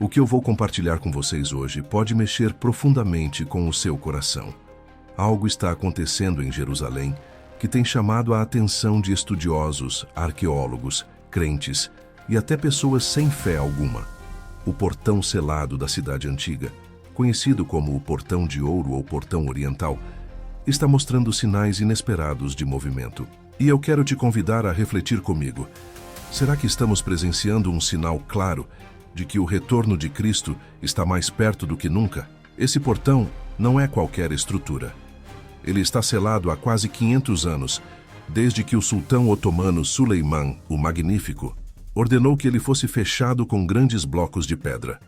O que eu vou compartilhar com vocês hoje pode mexer profundamente com o seu coração. Algo está acontecendo em Jerusalém que tem chamado a atenção de estudiosos, arqueólogos, crentes e até pessoas sem fé alguma. O portão selado da cidade antiga, conhecido como o Portão de Ouro ou Portão Oriental, está mostrando sinais inesperados de movimento. E eu quero te convidar a refletir comigo. Será que estamos presenciando um sinal claro de que o retorno de Cristo está mais perto do que nunca? Esse portão não é qualquer estrutura. Ele está selado há quase 500 anos, desde que o sultão otomano Suleiman, o Magnífico, ordenou que ele fosse fechado com grandes blocos de pedra.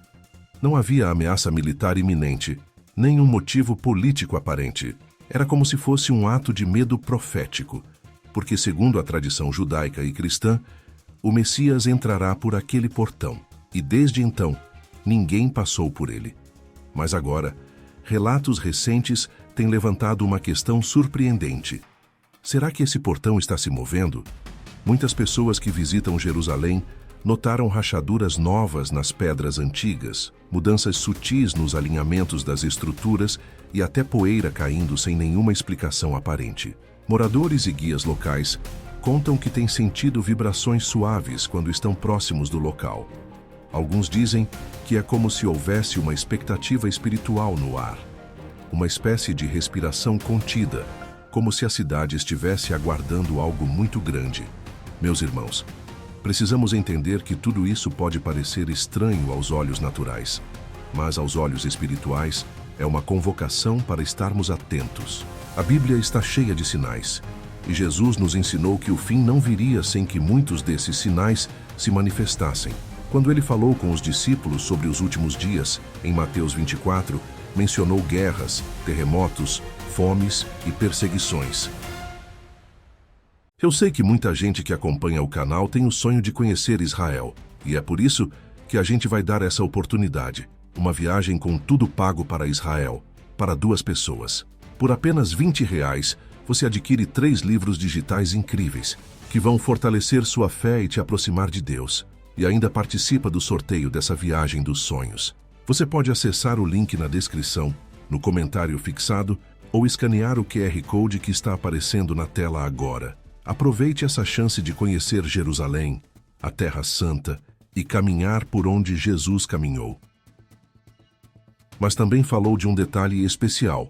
Não havia ameaça militar iminente, nem um motivo político aparente. Era como se fosse um ato de medo profético, porque, segundo a tradição judaica e cristã, o Messias entrará por aquele portão, e desde então, ninguém passou por ele. Mas agora, relatos recentes têm levantado uma questão surpreendente. Será que esse portão está se movendo? Muitas pessoas que visitam Jerusalém notaram rachaduras novas nas pedras antigas, mudanças sutis nos alinhamentos das estruturas e até poeira caindo sem nenhuma explicação aparente. Moradores e guias locais contam que têm sentido vibrações suaves quando estão próximos do local. Alguns dizem que é como se houvesse uma expectativa espiritual no ar, uma espécie de respiração contida, como se a cidade estivesse aguardando algo muito grande. Meus irmãos, precisamos entender que tudo isso pode parecer estranho aos olhos naturais, mas aos olhos espirituais é uma convocação para estarmos atentos. A Bíblia está cheia de sinais, e Jesus nos ensinou que o fim não viria sem que muitos desses sinais se manifestassem. Quando ele falou com os discípulos sobre os últimos dias, em Mateus 24, mencionou guerras, terremotos, fomes e perseguições. Eu sei que muita gente que acompanha o canal tem o sonho de conhecer Israel, e é por isso que a gente vai dar essa oportunidade, uma viagem com tudo pago para Israel, para 2 pessoas. Por apenas R$20, você adquire 3 livros digitais incríveis, que vão fortalecer sua fé e te aproximar de Deus. E ainda participa do sorteio dessa viagem dos sonhos. Você pode acessar o link na descrição, no comentário fixado, ou escanear o QR Code que está aparecendo na tela agora. Aproveite essa chance de conhecer Jerusalém, a Terra Santa, e caminhar por onde Jesus caminhou. Mas também falou de um detalhe especial.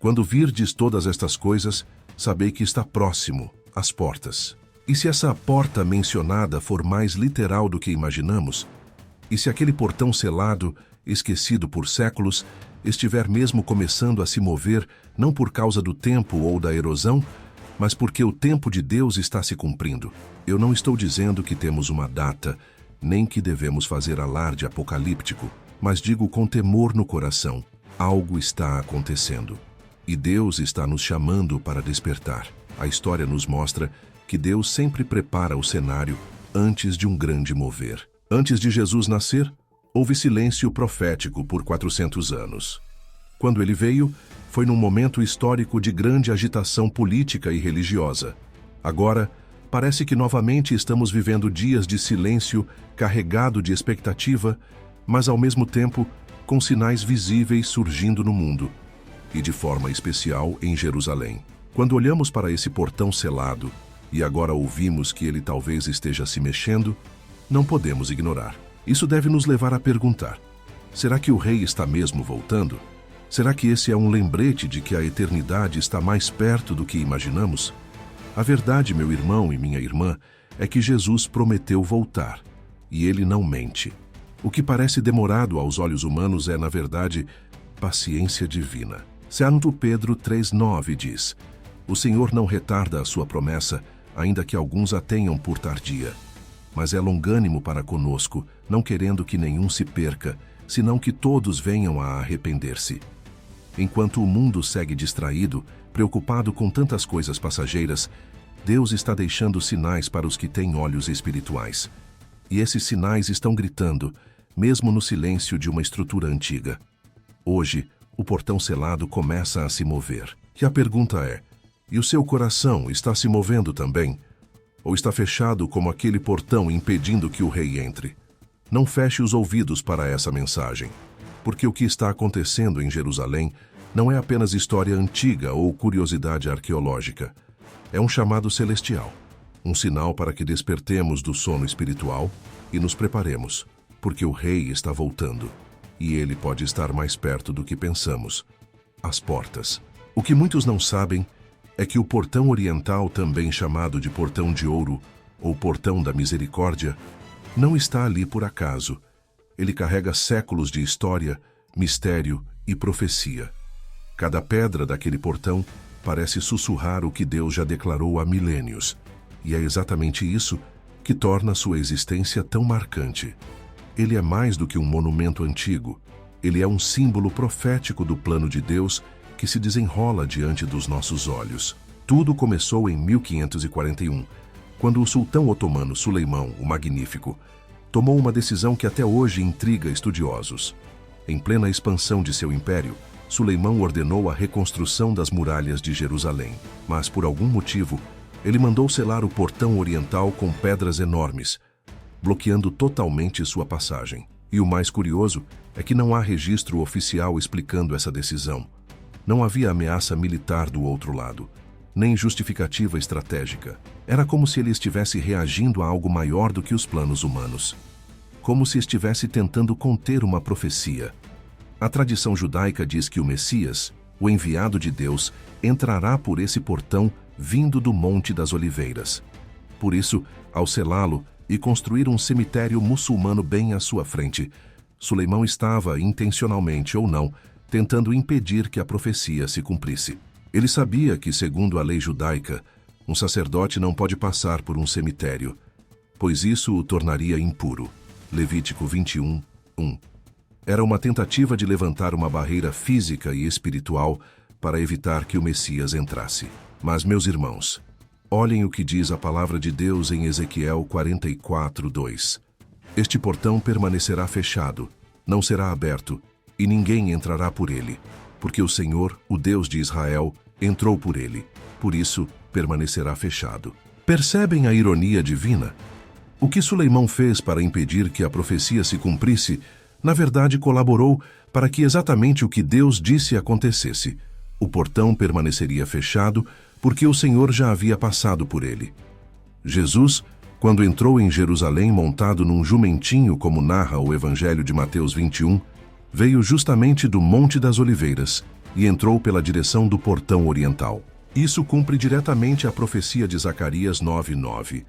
Quando virdes todas estas coisas, sabei que está próximo, às portas. E se essa porta mencionada for mais literal do que imaginamos? E se aquele portão selado, esquecido por séculos, estiver mesmo começando a se mover, não por causa do tempo ou da erosão, mas porque o tempo de Deus está se cumprindo? Eu não estou dizendo que temos uma data, nem que devemos fazer alarde apocalíptico, mas digo com temor no coração, algo está acontecendo. E Deus está nos chamando para despertar. A história nos mostra que Deus sempre prepara o cenário antes de um grande mover. Antes de Jesus nascer, houve silêncio profético por 400 anos. Quando ele veio, foi num momento histórico de grande agitação política e religiosa. Agora, parece que novamente estamos vivendo dias de silêncio carregado de expectativa, mas ao mesmo tempo com sinais visíveis surgindo no mundo, e de forma especial em Jerusalém. Quando olhamos para esse portão selado, e agora ouvimos que ele talvez esteja se mexendo, não podemos ignorar. Isso deve nos levar a perguntar: será que o rei está mesmo voltando? Será que esse é um lembrete de que a eternidade está mais perto do que imaginamos? A verdade, meu irmão e minha irmã, é que Jesus prometeu voltar, e ele não mente. O que parece demorado aos olhos humanos é, na verdade, paciência divina. Santo Pedro 3,9 diz: o Senhor não retarda a sua promessa, ainda que alguns a tenham por tardia, mas é longânimo para conosco, não querendo que nenhum se perca, senão que todos venham a arrepender-se. Enquanto o mundo segue distraído, preocupado com tantas coisas passageiras, Deus está deixando sinais para os que têm olhos espirituais. E esses sinais estão gritando, mesmo no silêncio de uma estrutura antiga. Hoje, o portão selado começa a se mover. E a pergunta é: e o seu coração está se movendo também? Ou está fechado como aquele portão impedindo que o rei entre? Não feche os ouvidos para essa mensagem, porque o que está acontecendo em Jerusalém não é apenas história antiga ou curiosidade arqueológica. É um chamado celestial, um sinal para que despertemos do sono espiritual e nos preparemos, porque o Rei está voltando, e ele pode estar mais perto do que pensamos. As portas. O que muitos não sabem é que o portão oriental, também chamado de portão de ouro ou portão da misericórdia, não está ali por acaso. Ele carrega séculos de história, mistério e profecia. Cada pedra daquele portão parece sussurrar o que Deus já declarou há milênios, e é exatamente isso que torna sua existência tão marcante. Ele é mais do que um monumento antigo. Ele é um símbolo profético do plano de Deus que se desenrola diante dos nossos olhos. Tudo começou em 1541, quando o sultão otomano Suleimão, o Magnífico, tomou uma decisão que até hoje intriga estudiosos. Em plena expansão de seu império, Suleimão ordenou a reconstrução das muralhas de Jerusalém, mas por algum motivo, ele mandou selar o portão oriental com pedras enormes, bloqueando totalmente sua passagem. E o mais curioso é que não há registro oficial explicando essa decisão. Não havia ameaça militar do outro lado, nem justificativa estratégica. Era como se ele estivesse reagindo a algo maior do que os planos humanos. Como se estivesse tentando conter uma profecia. A tradição judaica diz que o Messias, o enviado de Deus, entrará por esse portão vindo do Monte das Oliveiras. Por isso, ao selá-lo e construir um cemitério muçulmano bem à sua frente, Suleimão estava, intencionalmente ou não, tentando impedir que a profecia se cumprisse. Ele sabia que, segundo a lei judaica, um sacerdote não pode passar por um cemitério, pois isso o tornaria impuro. Levítico 21, 1. Era uma tentativa de levantar uma barreira física e espiritual para evitar que o Messias entrasse. Mas, meus irmãos, olhem o que diz a palavra de Deus em Ezequiel 44, 2. Este portão permanecerá fechado, não será aberto, e ninguém entrará por ele, porque o Senhor, o Deus de Israel, entrou por ele. Por isso, permanecerá fechado. Percebem a ironia divina? O que Suleimão fez para impedir que a profecia se cumprisse, na verdade colaborou para que exatamente o que Deus disse acontecesse. O portão permaneceria fechado porque o Senhor já havia passado por ele. Jesus, quando entrou em Jerusalém montado num jumentinho, como narra o Evangelho de Mateus 21, veio justamente do Monte das Oliveiras e entrou pela direção do portão oriental. Isso cumpre diretamente a profecia de Zacarias 9:9.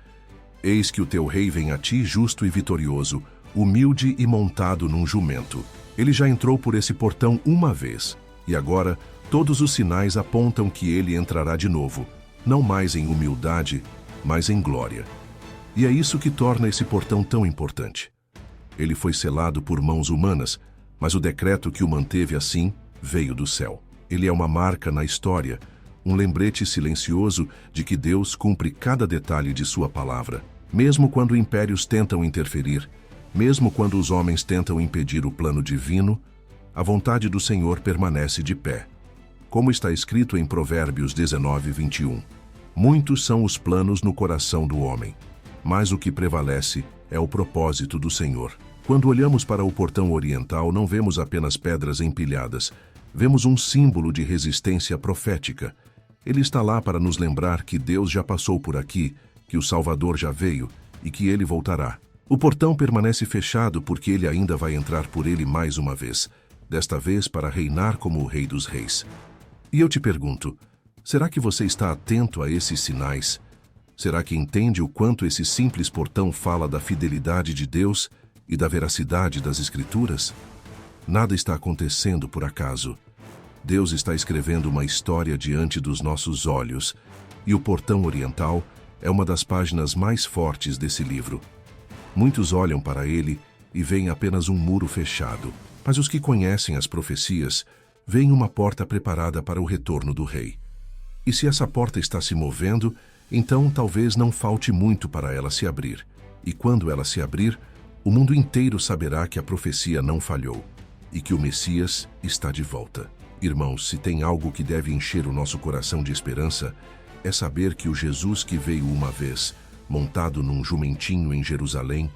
Eis que o teu rei vem a ti justo e vitorioso, humilde e montado num jumento. Ele já entrou por esse portão uma vez, e agora todos os sinais apontam que ele entrará de novo, não mais em humildade, mas em glória. E é isso que torna esse portão tão importante. Ele foi selado por mãos humanas, mas o decreto que o manteve assim veio do céu. Ele é uma marca na história, um lembrete silencioso de que Deus cumpre cada detalhe de sua palavra. Mesmo quando impérios tentam interferir, mesmo quando os homens tentam impedir o plano divino, a vontade do Senhor permanece de pé. Como está escrito em Provérbios 19:21. Muitos são os planos no coração do homem, mas o que prevalece é o propósito do Senhor. Quando olhamos para o portão oriental, não vemos apenas pedras empilhadas, vemos um símbolo de resistência profética. Ele está lá para nos lembrar que Deus já passou por aqui, que o Salvador já veio e que ele voltará. O portão permanece fechado porque ele ainda vai entrar por ele mais uma vez, desta vez para reinar como o Rei dos Reis. E eu te pergunto, será que você está atento a esses sinais? Será que entende o quanto esse simples portão fala da fidelidade de Deus e da veracidade das Escrituras? Nada está acontecendo por acaso. Deus está escrevendo uma história diante dos nossos olhos, e o portão oriental é uma das páginas mais fortes desse livro. Muitos olham para ele e veem apenas um muro fechado, mas os que conhecem as profecias veem uma porta preparada para o retorno do rei. E se essa porta está se movendo, então talvez não falte muito para ela se abrir. E quando ela se abrir, o mundo inteiro saberá que a profecia não falhou e que o Messias está de volta. Irmãos, se tem algo que deve encher o nosso coração de esperança, é saber que o Jesus que veio uma vez, montado num jumentinho em Jerusalém,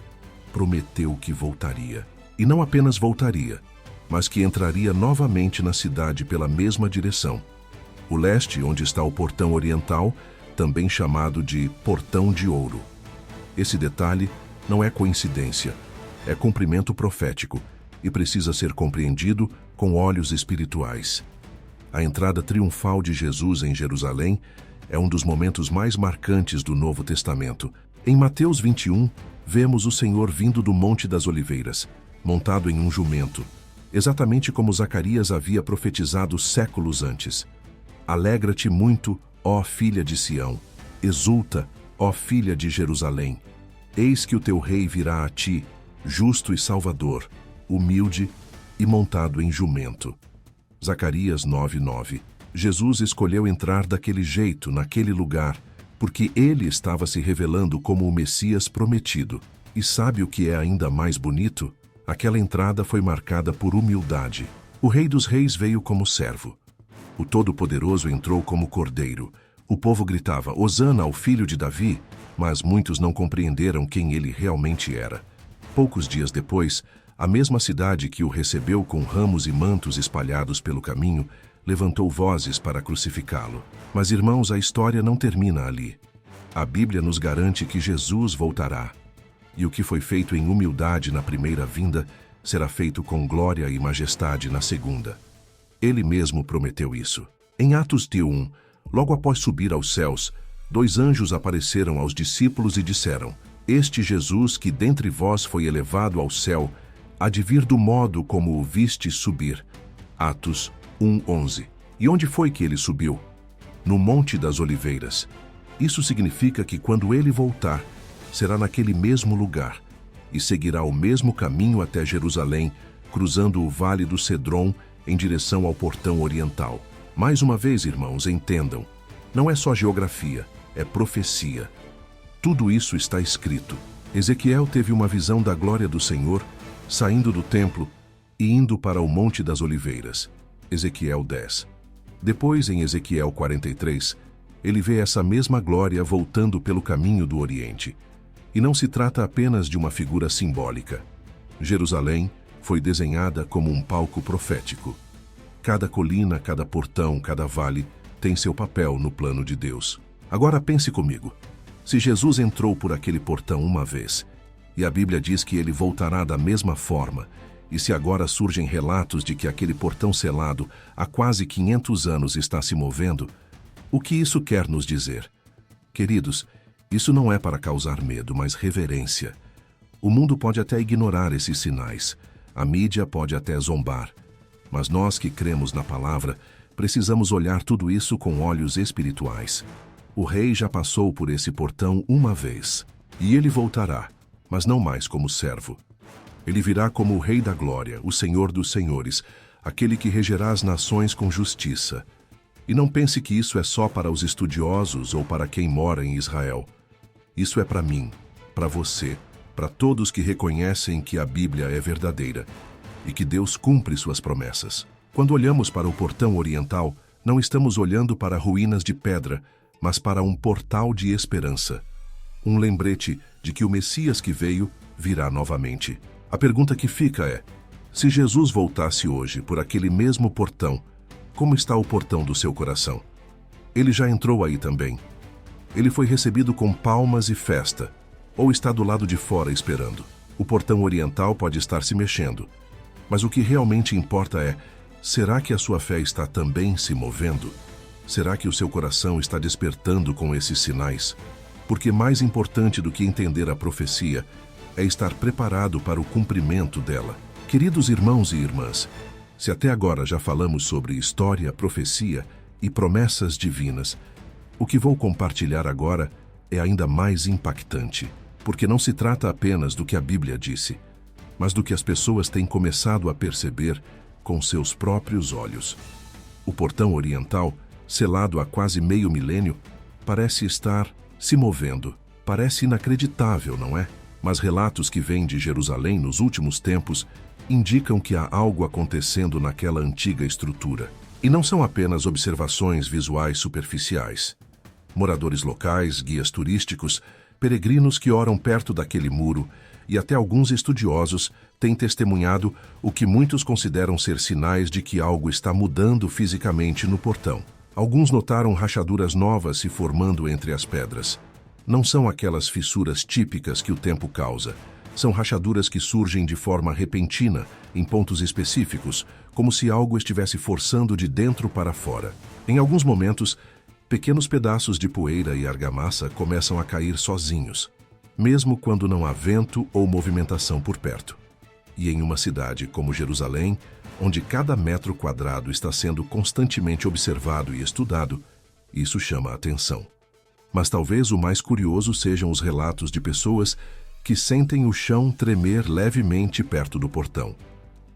prometeu que voltaria. E não apenas voltaria, mas que entraria novamente na cidade pela mesma direção. O leste, onde está o portão oriental, também chamado de Portão de Ouro. Esse detalhe não é coincidência, é cumprimento profético e precisa ser compreendido com olhos espirituais. A entrada triunfal de Jesus em Jerusalém é um dos momentos mais marcantes do Novo Testamento. Em Mateus 21, vemos o Senhor vindo do Monte das Oliveiras, montado em um jumento, exatamente como Zacarias havia profetizado séculos antes. Alegra-te muito, ó filha de Sião, exulta, ó filha de Jerusalém. Eis que o teu rei virá a ti, justo e salvador, humilde e montado em jumento. Zacarias 9:9. Jesus escolheu entrar daquele jeito, naquele lugar, porque ele estava se revelando como o Messias prometido. E sabe o que é ainda mais bonito? Aquela entrada foi marcada por humildade. O Rei dos Reis veio como servo. O Todo-Poderoso entrou como cordeiro. O povo gritava, Hosana ao filho de Davi, mas muitos não compreenderam quem ele realmente era. Poucos dias depois, a mesma cidade que o recebeu com ramos e mantos espalhados pelo caminho, levantou vozes para crucificá-lo. Mas, irmãos, a história não termina ali. A Bíblia nos garante que Jesus voltará. E o que foi feito em humildade na primeira vinda, será feito com glória e majestade na segunda. Ele mesmo prometeu isso. Em Atos 1, logo após subir aos céus, 2 anjos apareceram aos discípulos e disseram, Este Jesus que dentre vós foi elevado ao céu, há de vir do modo como o viste subir. Atos 1:11. E onde foi que ele subiu? No Monte das Oliveiras. Isso significa que quando ele voltar, será naquele mesmo lugar, e seguirá o mesmo caminho até Jerusalém, cruzando o Vale do Cedron em direção ao Portão Oriental. Mais uma vez, irmãos, entendam, não é só geografia, é profecia. Tudo isso está escrito. Ezequiel teve uma visão da glória do Senhor, saindo do templo e indo para o Monte das Oliveiras. Ezequiel 10. Depois, em Ezequiel 43, ele vê essa mesma glória voltando pelo caminho do Oriente. E não se trata apenas de uma figura simbólica. Jerusalém foi desenhada como um palco profético. Cada colina, cada portão, cada vale tem seu papel no plano de Deus. Agora pense comigo. Se Jesus entrou por aquele portão uma vez, e a Bíblia diz que ele voltará da mesma forma, e se agora surgem relatos de que aquele portão selado há quase 500 anos está se movendo, o que isso quer nos dizer? Queridos, isso não é para causar medo, mas reverência. O mundo pode até ignorar esses sinais, a mídia pode até zombar, mas nós que cremos na palavra, precisamos olhar tudo isso com olhos espirituais. O rei já passou por esse portão uma vez, e ele voltará, mas não mais como servo. Ele virá como o Rei da Glória, o Senhor dos Senhores, aquele que regerá as nações com justiça. E não pense que isso é só para os estudiosos ou para quem mora em Israel. Isso é para mim, para você, para todos que reconhecem que a Bíblia é verdadeira e que Deus cumpre suas promessas. Quando olhamos para o portão oriental, não estamos olhando para ruínas de pedra, mas para um portal de esperança. Um lembrete de que o Messias que veio virá novamente. A pergunta que fica é, se Jesus voltasse hoje por aquele mesmo portão, como está o portão do seu coração? Ele já entrou aí também. Ele foi recebido com palmas e festa, ou está do lado de fora esperando. O portão oriental pode estar se mexendo, mas o que realmente importa é, será que a sua fé está também se movendo? Será que o seu coração está despertando com esses sinais? Porque mais importante do que entender a profecia é estar preparado para o cumprimento dela. Queridos irmãos e irmãs, se até agora já falamos sobre história, profecia e promessas divinas, o que vou compartilhar agora é ainda mais impactante, porque não se trata apenas do que a Bíblia disse, mas do que as pessoas têm começado a perceber com seus próprios olhos. O portão oriental, selado há quase meio milênio, parece estar se movendo. Parece inacreditável, não é? Mas relatos que vêm de Jerusalém nos últimos tempos indicam que há algo acontecendo naquela antiga estrutura. E não são apenas observações visuais superficiais. Moradores locais, guias turísticos, peregrinos que oram perto daquele muro, e até alguns estudiosos têm testemunhado o que muitos consideram ser sinais de que algo está mudando fisicamente no portão. Alguns notaram rachaduras novas se formando entre as pedras. Não são aquelas fissuras típicas que o tempo causa. São rachaduras que surgem de forma repentina, em pontos específicos, como se algo estivesse forçando de dentro para fora. Em alguns momentos, pequenos pedaços de poeira e argamassa começam a cair sozinhos, mesmo quando não há vento ou movimentação por perto. E em uma cidade como Jerusalém, onde cada metro quadrado está sendo constantemente observado e estudado, isso chama a atenção. Mas talvez o mais curioso sejam os relatos de pessoas que sentem o chão tremer levemente perto do portão.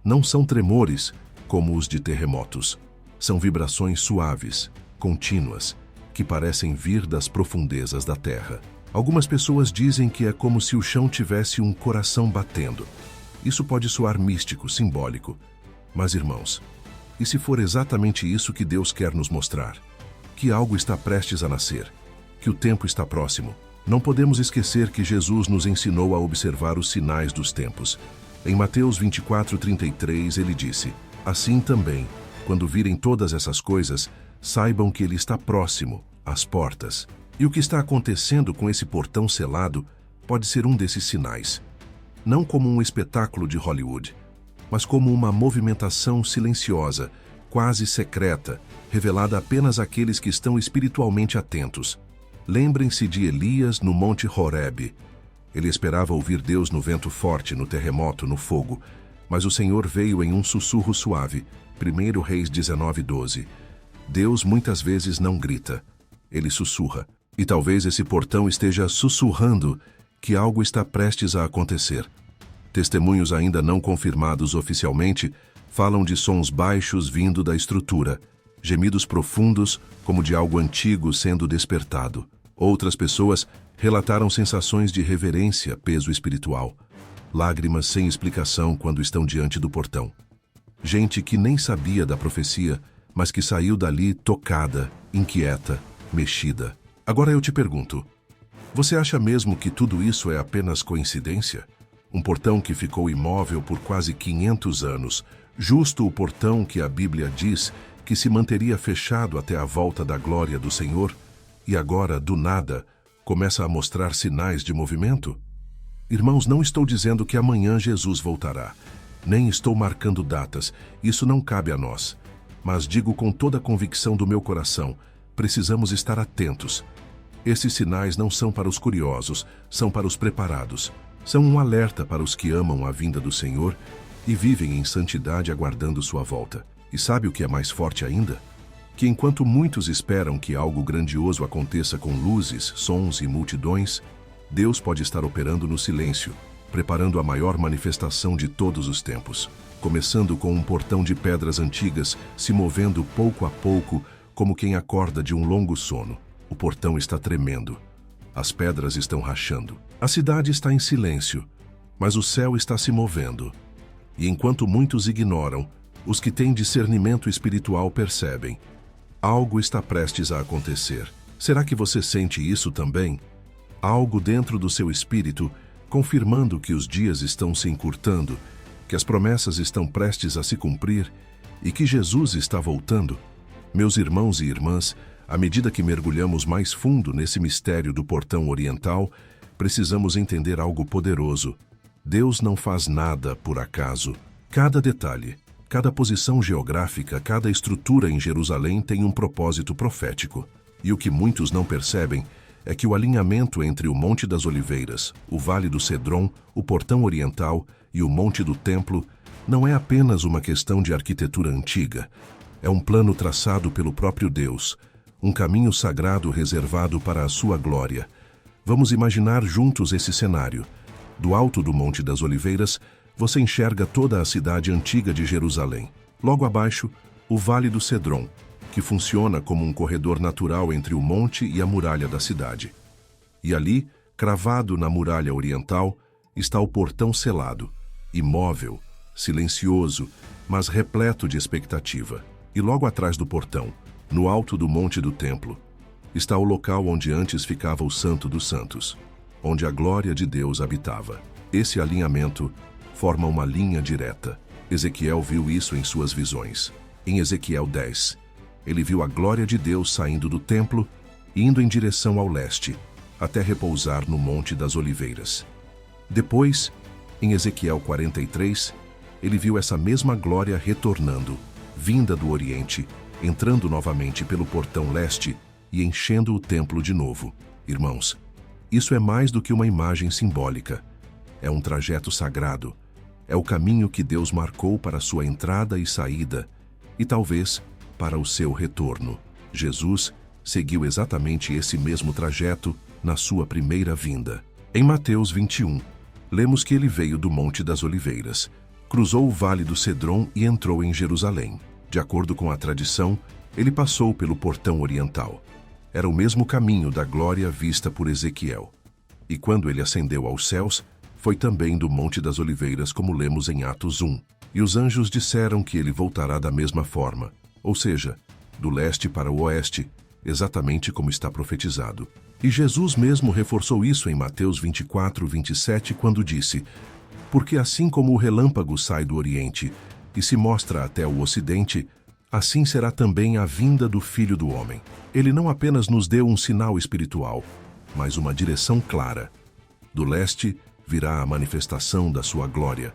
Não são tremores como os de terremotos. São vibrações suaves, contínuas, que parecem vir das profundezas da terra. Algumas pessoas dizem que é como se o chão tivesse um coração batendo. Isso pode soar místico, simbólico. Mas, irmãos, e se for exatamente isso que Deus quer nos mostrar? Que algo está prestes a nascer, que o tempo está próximo. Não podemos esquecer que Jesus nos ensinou a observar os sinais dos tempos. Em Mateus 24:33, ele disse: assim também, quando virem todas essas coisas, saibam que ele está próximo, às portas. E o que está acontecendo com esse portão selado pode ser um desses sinais. Não como um espetáculo de Hollywood, mas como uma movimentação silenciosa, quase secreta, revelada apenas àqueles que estão espiritualmente atentos. Lembrem-se de Elias no Monte Horebe. Ele esperava ouvir Deus no vento forte, no terremoto, no fogo, mas o Senhor veio em um sussurro suave. 1 Reis 19:12. Deus muitas vezes não grita, ele sussurra. E talvez esse portão esteja sussurrando que algo está prestes a acontecer. Testemunhos ainda não confirmados oficialmente falam de sons baixos vindo da estrutura, gemidos profundos como de algo antigo sendo despertado. Outras pessoas relataram sensações de reverência, peso espiritual, lágrimas sem explicação quando estão diante do portão. Gente que nem sabia da profecia, mas que saiu dali tocada, inquieta, mexida. Agora eu te pergunto, você acha mesmo que tudo isso é apenas coincidência? Um portão que ficou imóvel por quase 500 anos, justo o portão que a Bíblia diz que se manteria fechado até a volta da glória do Senhor, e agora, do nada, começa a mostrar sinais de movimento? Irmãos, não estou dizendo que amanhã Jesus voltará. Nem estou marcando datas, isso não cabe a nós. Mas digo com toda a convicção do meu coração, precisamos estar atentos. Esses sinais não são para os curiosos, são para os preparados. São um alerta para os que amam a vinda do Senhor e vivem em santidade aguardando sua volta. E sabe o que é mais forte ainda? Que enquanto muitos esperam que algo grandioso aconteça com luzes, sons e multidões, Deus pode estar operando no silêncio, preparando a maior manifestação de todos os tempos. Começando com um portão de pedras antigas, se movendo pouco a pouco, como quem acorda de um longo sono. O portão está tremendo. As pedras estão rachando. A cidade está em silêncio, mas o céu está se movendo. E enquanto muitos ignoram, os que têm discernimento espiritual percebem. Algo está prestes a acontecer. Será que você sente isso também? Algo dentro do seu espírito, confirmando que os dias estão se encurtando, que as promessas estão prestes a se cumprir e que Jesus está voltando? Meus irmãos e irmãs, à medida que mergulhamos mais fundo nesse mistério do portão oriental, precisamos entender algo poderoso. Deus não faz nada por acaso. Cada detalhe, cada posição geográfica, cada estrutura em Jerusalém tem um propósito profético. E o que muitos não percebem é que o alinhamento entre o Monte das Oliveiras, o Vale do Cedron, o Portão Oriental e o Monte do Templo não é apenas uma questão de arquitetura antiga. É um plano traçado pelo próprio Deus, um caminho sagrado reservado para a sua glória. Vamos imaginar juntos esse cenário. Do alto do Monte das Oliveiras, você enxerga toda a cidade antiga de Jerusalém. Logo abaixo, o Vale do Cedron, que funciona como um corredor natural entre o monte e a muralha da cidade. E ali, cravado na muralha oriental, está o portão selado, imóvel, silencioso, mas repleto de expectativa. E logo atrás do portão, no alto do Monte do Templo, está o local onde antes ficava o Santo dos Santos, onde a glória de Deus habitava. Esse alinhamento forma uma linha direta. Ezequiel viu isso em suas visões. Em Ezequiel 10, ele viu a glória de Deus saindo do templo e indo em direção ao leste, até repousar no Monte das Oliveiras. Depois, em Ezequiel 43, ele viu essa mesma glória retornando, vinda do Oriente, entrando novamente pelo portão leste e enchendo o templo de novo. Irmãos, isso é mais do que uma imagem simbólica. É um trajeto sagrado. É o caminho que Deus marcou para sua entrada e saída, e talvez para o seu retorno. Jesus seguiu exatamente esse mesmo trajeto na sua primeira vinda. Em Mateus 21, lemos que ele veio do Monte das Oliveiras, cruzou o Vale do Cedron e entrou em Jerusalém. De acordo com a tradição, ele passou pelo portão oriental. Era o mesmo caminho da glória vista por Ezequiel. E quando ele ascendeu aos céus, foi também do Monte das Oliveiras, como lemos em Atos 1. E os anjos disseram que ele voltará da mesma forma, ou seja, do leste para o oeste, exatamente como está profetizado. E Jesus mesmo reforçou isso em Mateus 24, 27, quando disse: porque assim como o relâmpago sai do Oriente e se mostra até o Ocidente, assim será também a vinda do Filho do Homem. Ele não apenas nos deu um sinal espiritual, mas uma direção clara. Do leste virá a manifestação da sua glória.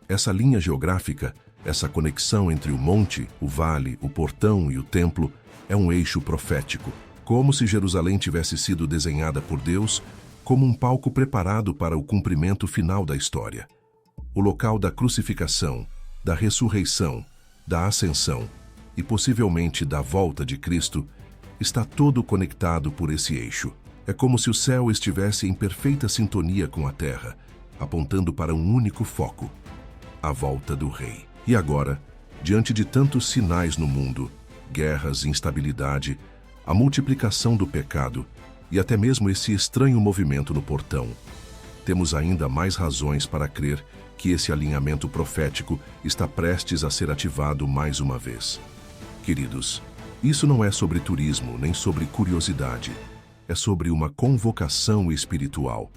Essa linha geográfica, essa conexão entre o monte, o vale, o portão e o templo, é um eixo profético, como se Jerusalém tivesse sido desenhada por Deus como um palco preparado para o cumprimento final da história. O local da crucificação, da ressurreição, da ascensão e possivelmente da volta de Cristo está todo conectado por esse eixo. É como se o céu estivesse em perfeita sintonia com a terra, apontando para um único foco: a volta do Rei. E agora, diante de tantos sinais no mundo, guerras, instabilidade, a multiplicação do pecado e até mesmo esse estranho movimento no portão, temos ainda mais razões para crer que esse alinhamento profético está prestes a ser ativado mais uma vez. Queridos, isso não é sobre turismo nem sobre curiosidade. É sobre uma convocação espiritual.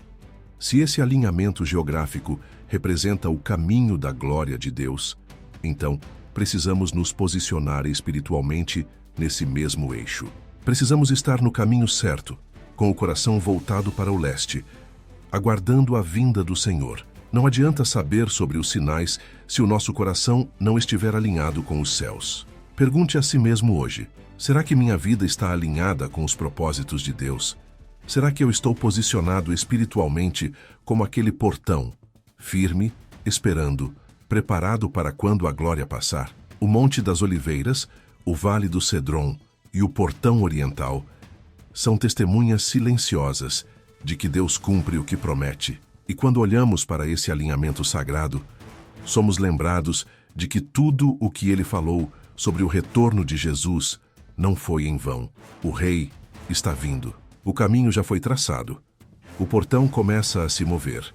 Se esse alinhamento geográfico representa o caminho da glória de Deus, então precisamos nos posicionar espiritualmente nesse mesmo eixo. Precisamos estar no caminho certo, com o coração voltado para o leste, aguardando a vinda do Senhor. Não adianta saber sobre os sinais se o nosso coração não estiver alinhado com os céus. Pergunte a si mesmo hoje: será que minha vida está alinhada com os propósitos de Deus? Será que eu estou posicionado espiritualmente como aquele portão, firme, esperando, preparado para quando a glória passar? O Monte das Oliveiras, o Vale do Cedron e o Portão Oriental são testemunhas silenciosas de que Deus cumpre o que promete. E quando olhamos para esse alinhamento sagrado, somos lembrados de que tudo o que ele falou sobre o retorno de Jesus não foi em vão. O Rei está vindo. O caminho já foi traçado. O portão começa a se mover.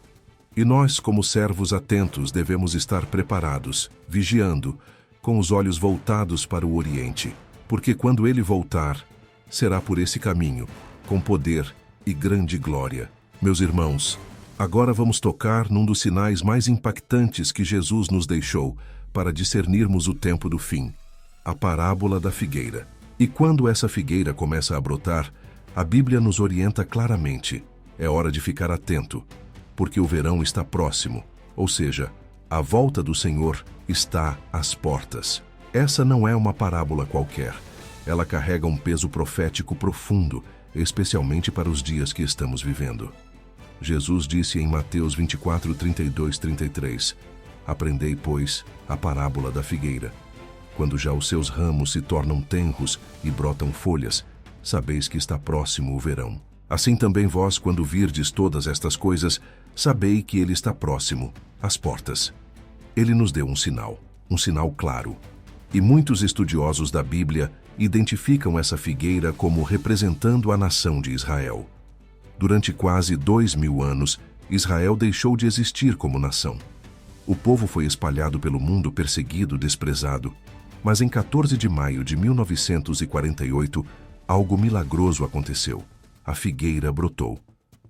E nós, como servos atentos, devemos estar preparados, vigiando, com os olhos voltados para o Oriente. Porque quando ele voltar, será por esse caminho, com poder e grande glória. Meus irmãos, agora vamos tocar num dos sinais mais impactantes que Jesus nos deixou para discernirmos o tempo do fim: a parábola da figueira. E quando essa figueira começa a brotar, a Bíblia nos orienta claramente: é hora de ficar atento, porque o verão está próximo, ou seja, a volta do Senhor está às portas. Essa não é uma parábola qualquer. Ela carrega um peso profético profundo, especialmente para os dias que estamos vivendo. Jesus disse em Mateus 24, 32, 33: aprendei, pois, a parábola da figueira. Quando já os seus ramos se tornam tenros e brotam folhas, sabeis que está próximo o verão. Assim também vós, quando virdes todas estas coisas, sabei que ele está próximo, às portas. Ele nos deu um sinal claro. E muitos estudiosos da Bíblia identificam essa figueira como representando a nação de Israel. Durante quase 2000 anos, Israel deixou de existir como nação. O povo foi espalhado pelo mundo, perseguido, desprezado. Mas em 14 de maio de 1948, algo milagroso aconteceu. A figueira brotou.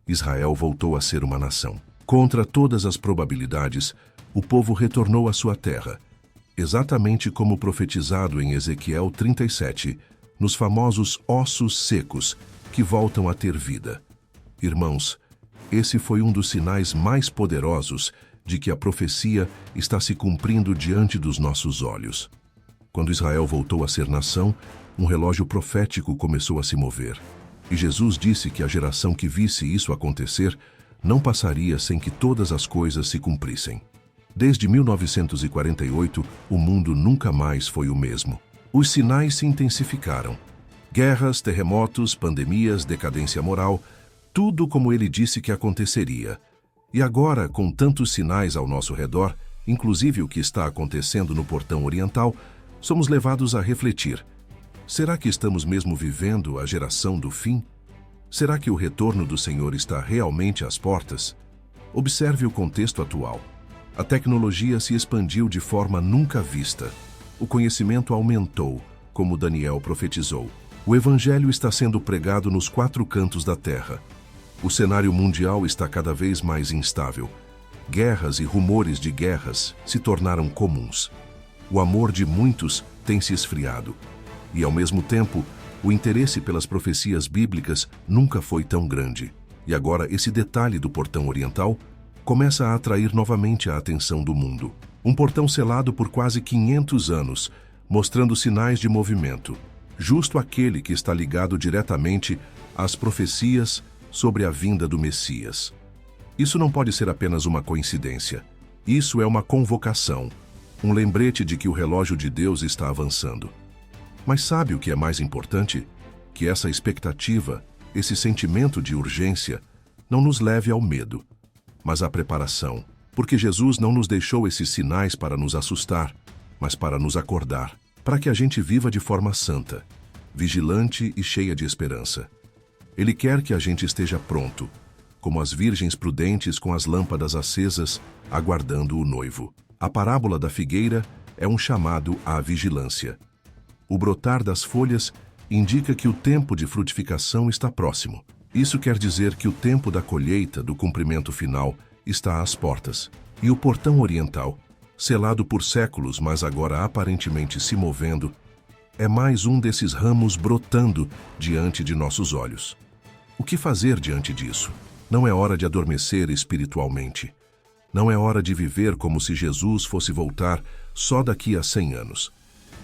Israel voltou a ser uma nação. Contra todas as probabilidades, o povo retornou à sua terra, exatamente como profetizado em Ezequiel 37, nos famosos ossos secos que voltam a ter vida. Irmãos, esse foi um dos sinais mais poderosos de que a profecia está se cumprindo diante dos nossos olhos. Quando Israel voltou a ser nação, um relógio profético começou a se mover. E Jesus disse que a geração que visse isso acontecer não passaria sem que todas as coisas se cumprissem. Desde 1948, o mundo nunca mais foi o mesmo. Os sinais se intensificaram. Guerras, terremotos, pandemias, decadência moral, tudo como ele disse que aconteceria. E agora, com tantos sinais ao nosso redor, inclusive o que está acontecendo no Portão Oriental, somos levados a refletir. Será que estamos mesmo vivendo a geração do fim? Será que o retorno do Senhor está realmente às portas? Observe o contexto atual. A tecnologia se expandiu de forma nunca vista. O conhecimento aumentou, como Daniel profetizou. O Evangelho está sendo pregado nos 4 cantos da terra. O cenário mundial está cada vez mais instável. Guerras e rumores de guerras se tornaram comuns. O amor de muitos tem se esfriado. E, ao mesmo tempo, o interesse pelas profecias bíblicas nunca foi tão grande. E agora esse detalhe do Portão Oriental começa a atrair novamente a atenção do mundo. Um portão selado por quase 500 anos, mostrando sinais de movimento. Justo aquele que está ligado diretamente às profecias sobre a vinda do Messias. Isso não pode ser apenas uma coincidência. Isso é uma convocação, um lembrete de que o relógio de Deus está avançando. Mas sabe o que é mais importante? Que essa expectativa, esse sentimento de urgência, não nos leve ao medo, mas à preparação. Porque Jesus não nos deixou esses sinais para nos assustar, mas para nos acordar, para que a gente viva de forma santa, vigilante e cheia de esperança. Ele quer que a gente esteja pronto, como as virgens prudentes com as lâmpadas acesas, aguardando o noivo. A parábola da figueira é um chamado à vigilância. O brotar das folhas indica que o tempo de frutificação está próximo. Isso quer dizer que o tempo da colheita, do cumprimento final, está às portas. E o Portão Oriental, selado por séculos, mas agora aparentemente se movendo, é mais um desses ramos brotando diante de nossos olhos. O que fazer diante disso? Não é hora de adormecer espiritualmente. Não é hora de viver como se Jesus fosse voltar só daqui a 100 anos.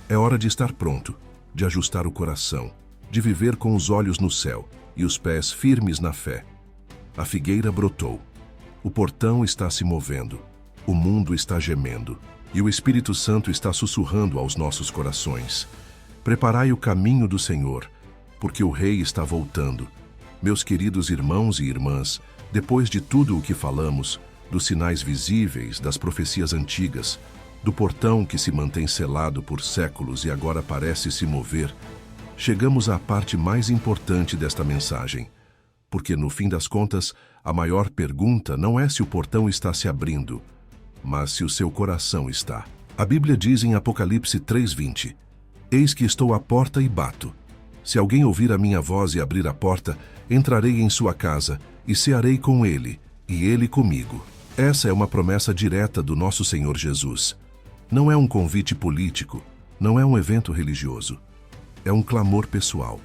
É hora de estar pronto, de ajustar o coração, de viver com os olhos no céu e os pés firmes na fé. A figueira brotou. O portão está se movendo. O mundo está gemendo. E o Espírito Santo está sussurrando aos nossos corações. Preparai o caminho do Senhor, porque o Rei está voltando. Meus queridos irmãos e irmãs, depois de tudo o que falamos, dos sinais visíveis, das profecias antigas, do portão que se mantém selado por séculos e agora parece se mover, chegamos à parte mais importante desta mensagem. Porque, no fim das contas, a maior pergunta não é se o portão está se abrindo, mas se o seu coração está. A Bíblia diz em Apocalipse 3:20, Eis que estou à porta e bato. Se alguém ouvir a minha voz e abrir a porta, entrarei em sua casa e cearei com ele, e ele comigo. Essa é uma promessa direta do nosso Senhor Jesus. Não é um convite político, não é um evento religioso. É um clamor pessoal.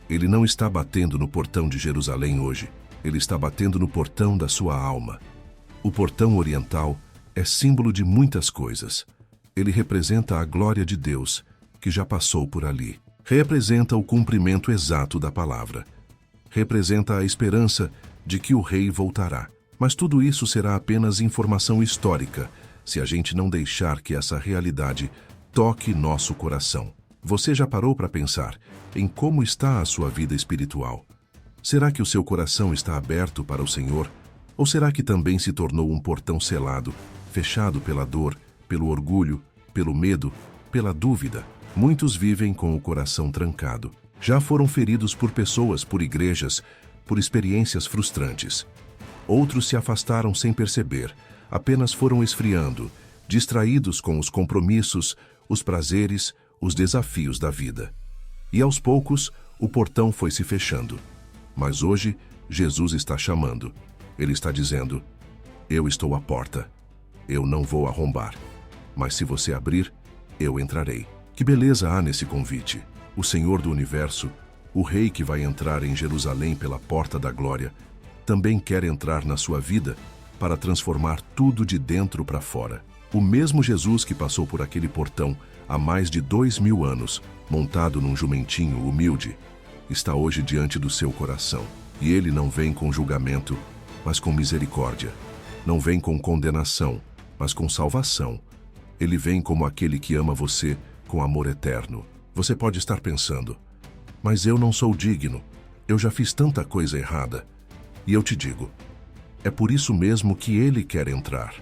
Ele não está batendo no portão de Jerusalém hoje, ele está batendo no portão da sua alma. O Portão Oriental é símbolo de muitas coisas. Ele representa a glória de Deus, que já passou por ali. Representa o cumprimento exato da palavra. Representa a esperança de que o Rei voltará. Mas tudo isso será apenas informação histórica, se a gente não deixar que essa realidade toque nosso coração. Você já parou para pensar em como está a sua vida espiritual? Será que o seu coração está aberto para o Senhor? Ou será que também se tornou um portão selado, fechado pela dor, pelo orgulho, pelo medo, pela dúvida? Muitos vivem com o coração trancado. Já foram feridos por pessoas, por igrejas, por experiências frustrantes. Outros se afastaram sem perceber, apenas foram esfriando, distraídos com os compromissos, os prazeres, os desafios da vida. E aos poucos, o portão foi se fechando. Mas hoje, Jesus está chamando. Ele está dizendo, Eu estou à porta. Eu não vou arrombar. Mas se você abrir, eu entrarei. Que beleza há nesse convite! O Senhor do Universo, o Rei que vai entrar em Jerusalém pela porta da glória, também quer entrar na sua vida para transformar tudo de dentro para fora. O mesmo Jesus que passou por aquele portão há mais de 2000 anos, montado num jumentinho humilde, está hoje diante do seu coração. E ele não vem com julgamento, mas com misericórdia. Não vem com condenação, mas com salvação. Ele vem como aquele que ama você com amor eterno. Você pode estar pensando, mas eu não sou digno, eu já fiz tanta coisa errada. E eu te digo, é por isso mesmo que ele quer entrar.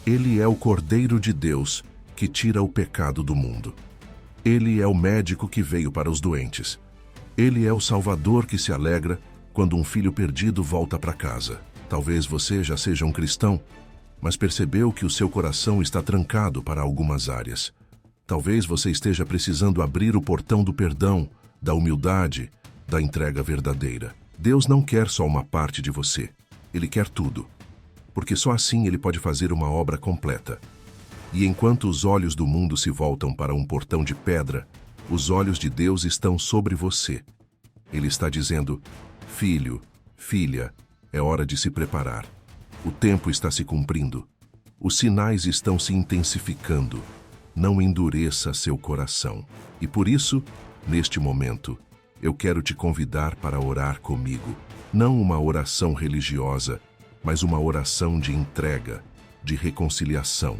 Ele é o Cordeiro de Deus que tira o pecado do mundo. Ele é o médico que veio para os doentes. Ele é o Salvador que se alegra quando um filho perdido volta para casa. Talvez você já seja um cristão, mas percebeu que o seu coração está trancado para algumas áreas. Talvez você esteja precisando abrir o portão do perdão, da humildade, da entrega verdadeira. Deus não quer só uma parte de você. Ele quer tudo. Porque só assim ele pode fazer uma obra completa. E enquanto os olhos do mundo se voltam para um portão de pedra, os olhos de Deus estão sobre você. Ele está dizendo, filho, filha, é hora de se preparar. O tempo está se cumprindo. Os sinais estão se intensificando. Não endureça seu coração. E por isso, neste momento, eu quero te convidar para orar comigo. Não uma oração religiosa, mas uma oração de entrega, de reconciliação,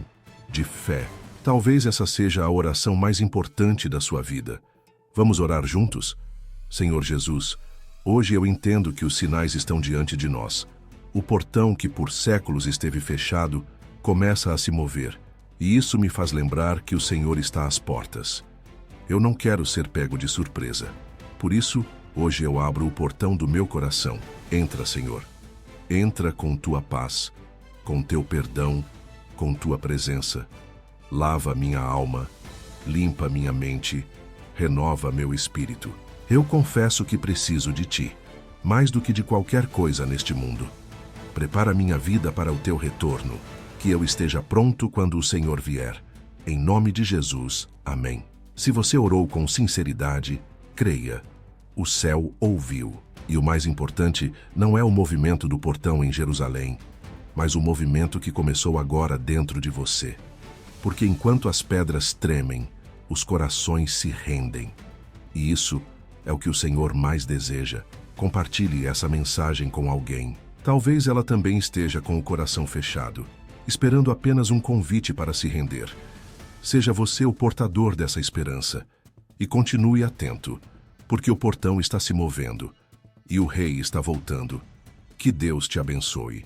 de fé. Talvez essa seja a oração mais importante da sua vida. Vamos orar juntos? Senhor Jesus, hoje eu entendo que os sinais estão diante de nós. O portão que por séculos esteve fechado começa a se mover, e isso me faz lembrar que o Senhor está às portas. Eu não quero ser pego de surpresa. Por isso, hoje eu abro o portão do meu coração. Entra, Senhor. Entra com tua paz, com teu perdão, com tua presença. Lava minha alma, limpa minha mente, renova meu espírito. Eu confesso que preciso de ti, mais do que de qualquer coisa neste mundo. Prepara minha vida para o teu retorno, que eu esteja pronto quando o Senhor vier. Em nome de Jesus, amém. Se você orou com sinceridade, creia. O céu ouviu. E o mais importante não é o movimento do portão em Jerusalém, mas o movimento que começou agora dentro de você. Porque enquanto as pedras tremem, os corações se rendem. E isso é o que o Senhor mais deseja. Compartilhe essa mensagem com alguém. Talvez ela também esteja com o coração fechado, esperando apenas um convite para se render. Seja você o portador dessa esperança. E continue atento, porque o portão está se movendo e o Rei está voltando. Que Deus te abençoe.